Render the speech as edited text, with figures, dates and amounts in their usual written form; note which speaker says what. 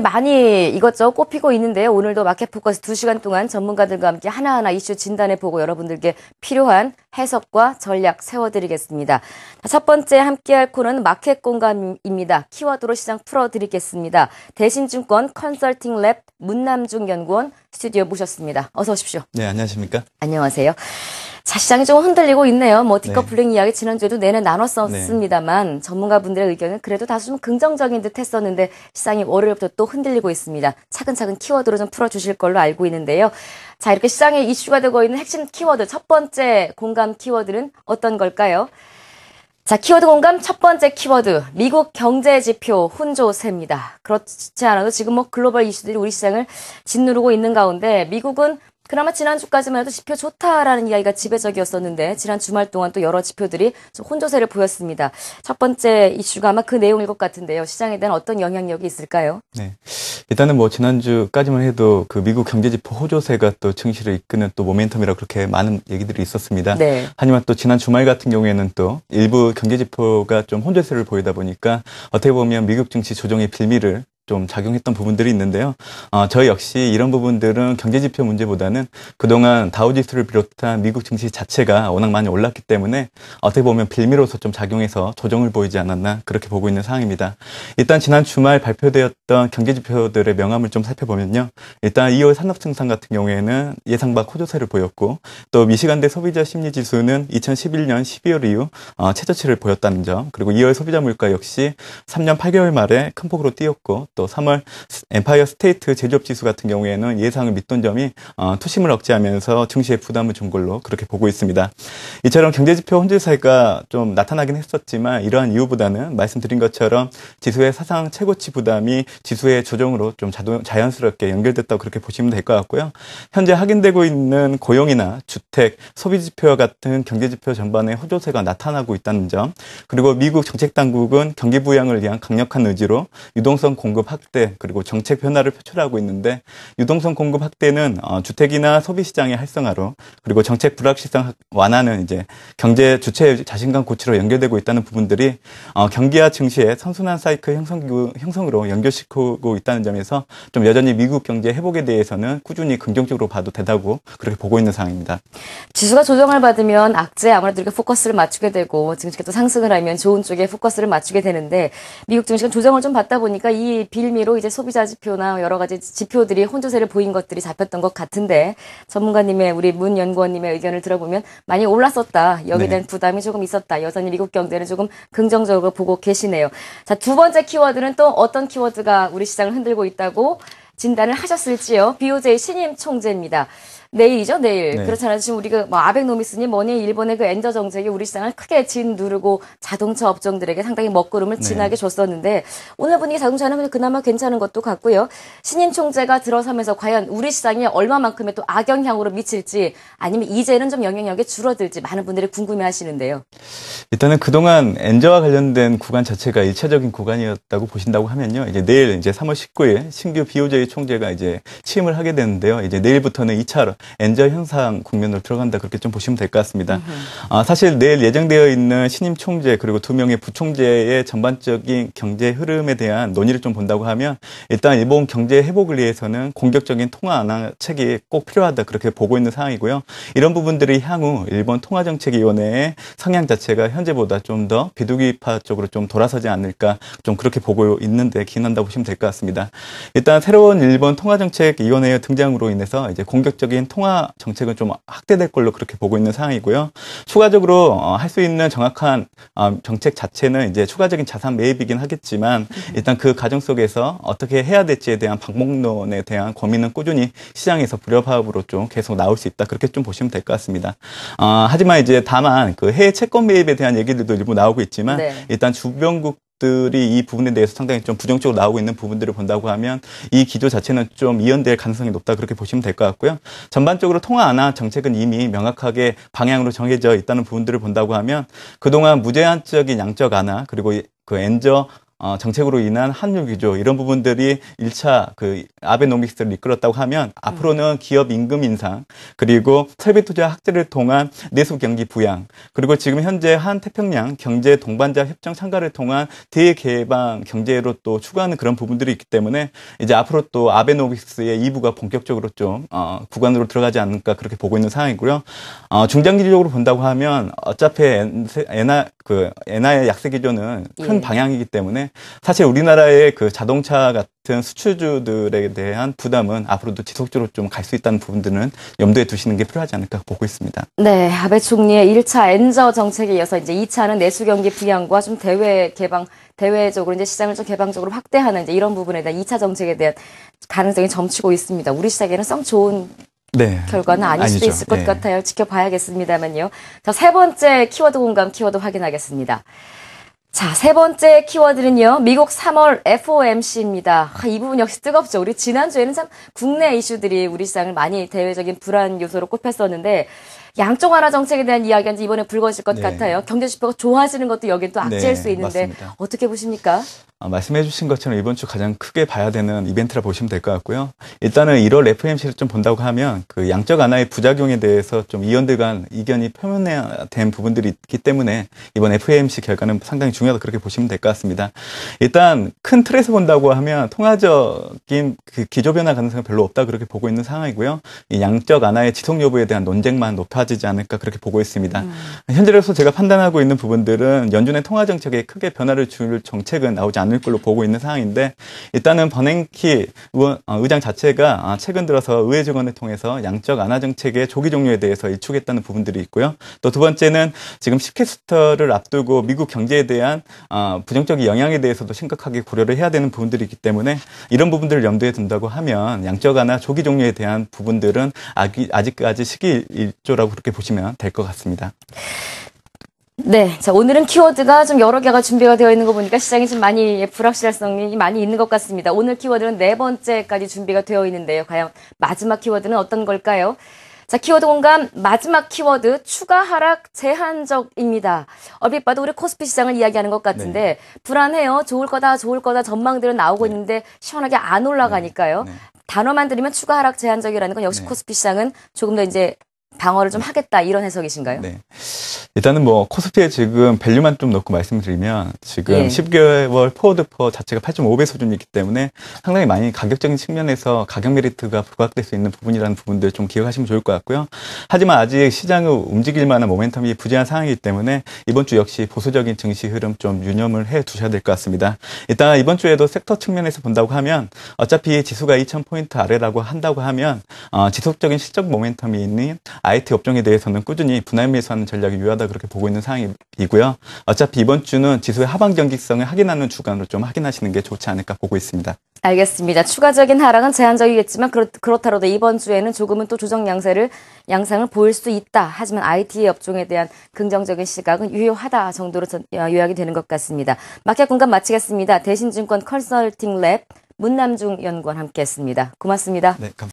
Speaker 1: 많이 이것저것 꼽히고 있는데요. 오늘도 마켓포커스 2시간 동안 전문가들과 함께 하나하나 이슈 진단해보고 여러분들께 필요한 해석과 전략 세워드리겠습니다. 첫 번째 함께할 코너는 마켓 공감입니다. 키워드로 시장 풀어드리겠습니다. 대신증권 컨설팅 랩 문남중 연구원 스튜디오 모셨습니다. 어서 오십시오.
Speaker 2: 네, 안녕하십니까?
Speaker 1: 안녕하세요. 자, 시장이 좀 흔들리고 있네요. 뭐 디커플링
Speaker 2: 네.
Speaker 1: 이야기 지난주에도 내내 나눴었습니다만 전문가분들의 의견은 그래도 다소 좀 긍정적인 듯 했었는데 시장이 월요일부터 또 흔들리고 있습니다. 차근차근 키워드로 좀 풀어주실 걸로 알고 있는데요. 자, 이렇게 시장에 이슈가 되고 있는 핵심 키워드 첫 번째 공감 키워드는 어떤 걸까요? 자, 키워드 공감 첫 번째 키워드 미국 경제 지표 혼조세입니다. 그렇지 않아도 지금 뭐 글로벌 이슈들이 우리 시장을 짓누르고 있는 가운데 미국은 그나마 지난주까지만 해도 지표 좋다라는 이야기가 지배적이었었는데 지난 주말 동안 또 여러 지표들이 좀 혼조세를 보였습니다. 첫 번째 이슈가 아마 그 내용일 것 같은데요. 시장에 대한 어떤 영향력이 있을까요?
Speaker 2: 네. 일단은 뭐 지난주까지만 해도 그 미국 경제지표 호조세가 또 증시를 이끄는 또 모멘텀이라 그렇게 많은 얘기들이 있었습니다.
Speaker 1: 네.
Speaker 2: 하지만 또 지난 주말 같은 경우에는 또 일부 경제지표가 좀 혼조세를 보이다 보니까 어떻게 보면 미국 증시 조정의 빌미를 좀 작용했던 부분들이 있는데요. 저희 역시 이런 부분들은 경제지표 문제보다는 그동안 다우지수를 비롯한 미국 증시 자체가 워낙 많이 올랐기 때문에 어떻게 보면 빌미로서 좀 작용해서 조정을 보이지 않았나 그렇게 보고 있는 상황입니다. 일단 지난 주말 발표되었던 경제지표들의 명암을 좀 살펴보면요. 일단 2월 산업생산 같은 경우에는 예상 밖 호조세를 보였고 또 미시간대 소비자 심리지수는 2011년 12월 이후 최저치를 보였다는 점, 그리고 2월 소비자 물가 역시 3년 8개월 만에 큰 폭으로 뛰었고 또 3월 엠파이어 스테이트 제조업 지수 같은 경우에는 예상을 밑돈 점이 투심을 억제하면서 증시에 부담을 준 걸로 그렇게 보고 있습니다. 이처럼 경제지표 혼조세가 좀 나타나긴 했었지만 이러한 이유보다는 말씀드린 것처럼 지수의 사상 최고치 부담이 지수의 조정으로 좀 자연스럽게 연결됐다고 그렇게 보시면 될 것 같고요. 현재 확인되고 있는 고용이나 주택, 소비지표와 같은 경제지표 전반에 호조세가 나타나고 있다는 점, 그리고 미국 정책당국은 경기 부양을 위한 강력한 의지로 유동성 공급 확대 그리고 정책 변화를 표출하고 있는데 유동성 공급 확대는 주택이나 소비 시장의 활성화로 그리고 정책 불확실성 완화는 이제 경제 주체의 자신감 고취로 연결되고 있다는 부분들이 경기와 증시의 선순환 사이클 형성으로 연결시키고 있다는 점에서 좀 여전히 미국 경제 회복에 대해서는 꾸준히 긍정적으로 봐도 된다고 그렇게 보고 있는 상황입니다.
Speaker 1: 지수가 조정을 받으면 악재에 아무래도 이렇게 포커스를 맞추게 되고 증시가 또 상승을 하면 좋은 쪽에 포커스를 맞추게 되는데 미국 증시가 조정을 좀 받다 보니까 이 빌미로 이제 소비자 지표나 여러 가지 지표들이 혼조세를 보인 것들이 잡혔던 것 같은데 전문가님의 우리 문 연구원님의 의견을 들어보면 많이 올랐었다. 여기에 대한 부담이 조금 있었다. 여전히 미국 경제는 조금 긍정적으로 보고 계시네요. 자, 두 번째 키워드는 또 어떤 키워드가 우리 시장을 흔들고 있다고 진단을 하셨을지요. BOJ 신임 총재입니다. 내일이죠, 내일.
Speaker 2: 네.
Speaker 1: 그렇잖아요. 지금 우리 아베노미스니 뭐니 일본의 그 엔저 정책이 우리 시장을 크게 짓누르고 자동차 업종들에게 상당히 먹구름을 진하게 줬었는데 오늘 분위기 자동차는 그나마 괜찮은 것도 같고요. 신임 총재가 들어서면서 과연 우리 시장에 얼마만큼의 또 악영향으로 미칠지 아니면 이제는 좀 영향력이 줄어들지 많은 분들이 궁금해하시는데요.
Speaker 2: 일단은 그동안 엔저와 관련된 구간 자체가 일차적인 구간이었다고 보신다고 하면요. 이제 내일 이제 3월 19일 신규 BOJ 총재가 이제 취임을 하게 되는데요. 이제 내일부터는 2차 엔저 현상 국면으로 들어간다 그렇게 좀 보시면 될 것 같습니다. 사실 내일 예정되어 있는 신임 총재 그리고 2명의 부총재의 전반적인 경제 흐름에 대한 논의를 좀 본다고 하면 일단 일본 경제 회복을 위해서는 공격적인 통화 완화책이 꼭 필요하다 그렇게 보고 있는 상황이고요. 이런 부분들이 향후 일본 통화정책위원회의 성향 자체가 현재보다 좀 더 비둘기파 쪽으로 좀 돌아서지 않을까 좀 그렇게 보고 있는데 기인한다고 보시면 될 것 같습니다. 일단 새로운 일본 통화정책위원회의 등장으로 인해서 이제 공격적인 통화 정책은 좀 확대될 걸로 그렇게 보고 있는 상황이고요. 추가적으로 할 수 있는 정확한 정책 자체는 이제 추가적인 자산 매입이긴 하겠지만 일단 그 과정 속에서 어떻게 해야 될지에 대한 방법론에 대한 고민은 꾸준히 시장에서 불협화음으로 좀 계속 나올 수 있다 그렇게 좀 보시면 될 것 같습니다. 하지만 이제 다만 그 해외 채권 매입에 대한 얘기들도 일부 나오고 있지만 일단 주변국 들이 이 부분에 대해서 상당히 좀 부정적으로 나오고 있는 부분들을 본다고 하면 이 기조 자체는 좀 이연될 가능성이 높다 그렇게 보시면 될 것 같고요. 전반적으로 통화 완화 정책은 이미 명확하게 방향으로 정해져 있다는 부분들을 본다고 하면 그동안 무제한적인 양적 완화 그리고 그 엔저 정책으로 인한 환율 규조 이런 부분들이 1차 그 아베노믹스를 이끌었다고 하면 앞으로는 기업 임금 인상 그리고 설비 투자 확대를 통한 내수 경기 부양 그리고 지금 현재 한 태평양 경제 동반자 협정 참가를 통한 대개방 경제로 또 추구하는 그런 부분들이 있기 때문에 이제 앞으로 또 아베노믹스의 2부가 본격적으로 좀 구간으로 들어가지 않을까 그렇게 보고 있는 상황이고요. 중장기적으로 본다고 하면 어차피 엔화의 약세 기조는 큰 방향이기 때문에 사실 우리나라의 그 자동차 같은 수출주들에 대한 부담은 앞으로도 지속적으로 좀 갈 수 있다는 부분들은 염두에 두시는 게 필요하지 않을까 보고 있습니다.
Speaker 1: 네, 아베 총리의 1차 엔저 정책에 이어서 이제 2차는 내수 경기 부양과 좀 대외적으로 이제 시장을 좀 개방적으로 확대하는 이제 이런 부분에 대한 2차 정책에 대한 가능성이 점치고 있습니다. 우리 시장에는 썩 좋은 결과는 아닐 수도 있을 것 같아요. 지켜봐야겠습니다만요. 자, 세 번째 키워드 공감 키워드 확인하겠습니다. 자, 세 번째 키워드는요. 미국 3월 FOMC입니다. 이 부분 역시 뜨겁죠. 우리 지난주에는 참 국내 이슈들이 우리 시장을 많이 대외적인 불안 요소로 꼽혔었는데 양쪽 완화 정책에 대한 이야기가 이제 이번에 불거질 것 같아요. 경제지표가 좋아지는 것도 여긴 또 악재일 수 있는데 맞습니다. 어떻게 보십니까?
Speaker 2: 말씀해 주신 것처럼 이번 주 가장 크게 봐야 되는 이벤트라 보시면 될 것 같고요. 일단은 1월 FOMC를 좀 본다고 하면 그 양적 완화의 부작용에 대해서 좀 의원들 간 이견이 표면화된 부분들이 있기 때문에 이번 FOMC 결과는 상당히 중요하다 그렇게 보시면 될 것 같습니다. 일단 큰 틀에서 본다고 하면 통화적인 그 기조 변화 가능성은 별로 없다 그렇게 보고 있는 상황이고요. 이 양적 완화의 지속 여부에 대한 논쟁만 높아지지 않을까 그렇게 보고 있습니다. 현재로서 제가 판단하고 있는 부분들은 연준의 통화 정책에 크게 변화를 줄 정책은 나오지 않을 걸로 보고 있는 상황인데 일단은 버냉키 의장 자체가 최근 들어서 의회 증언을 통해서 양적 완화 정책의 조기 종료에 대해서 일축했다는 부분들이 있고요. 또 두 번째는 지금 10캐스터를 앞두고 미국 경제에 대한 부정적인 영향에 대해서도 심각하게 고려를 해야 되는 부분들이 있기 때문에 이런 부분들을 염두에 둔다고 하면 양적 완화 조기 종료에 대한 부분들은 아직까지 시기일조라고 그렇게 보시면 될 것 같습니다.
Speaker 1: 네. 자, 오늘은 키워드가 좀 여러 개가 준비가 되어 있는 거 보니까 시장이 좀 많이 불확실성이 많이 있는 것 같습니다. 오늘 키워드는 네 번째까지 준비가 되어 있는데요. 과연 마지막 키워드는 어떤 걸까요? 자, 키워드 공감 마지막 키워드 추가 하락 제한적입니다. 얼핏 봐도 우리 코스피 시장을 이야기하는 것 같은데 불안해요. 좋을 거다 전망들은 나오고 있는데 시원하게 안 올라가니까요. 단어만 들으면 추가 하락 제한적이라는 건 역시 코스피 시장은 조금 더 이제 방어를 좀 하겠다 이런 해석이신가요?
Speaker 2: 네. 일단은 코스피에 지금 밸류만 좀 넣고 말씀드리면 지금 10개월 포워드 자체가 8.5배 수준이기 때문에 상당히 많이 가격적인 측면에서 가격 메리트가 부각될 수 있는 부분이라는 부분들 좀 기억하시면 좋을 것 같고요. 하지만 아직 시장을 움직일 만한 모멘텀이 부재한 상황이기 때문에 이번 주 역시 보수적인 증시 흐름 좀 유념을 해 두셔야 될 것 같습니다. 일단 이번 주에도 섹터 측면에서 본다고 하면 어차피 지수가 2,000포인트 아래라고 한다고 하면 지속적인 실적 모멘텀이 있는 IT 업종에 대해서는 꾸준히 분할 매수하는 전략이 유효하다 그렇게 보고 있는 상황이고요. 어차피 이번 주는 지수의 하방 경직성을 확인하는 주간으로 좀 확인하시는 게 좋지 않을까 보고 있습니다. 알겠습니다.
Speaker 1: 추가적인 하락은 제한적이겠지만 그렇다라도 이번 주에는 조금은 또 조정 양상을 보일 수 있다. 하지만 IT 업종에 대한 긍정적인 시각은 유효하다 정도로 요약이 되는 것 같습니다. 마켓 공감 마치겠습니다. 대신증권 컨설팅 랩 문남중 연구원 함께했습니다. 고맙습니다.
Speaker 2: 네, 감사합니다.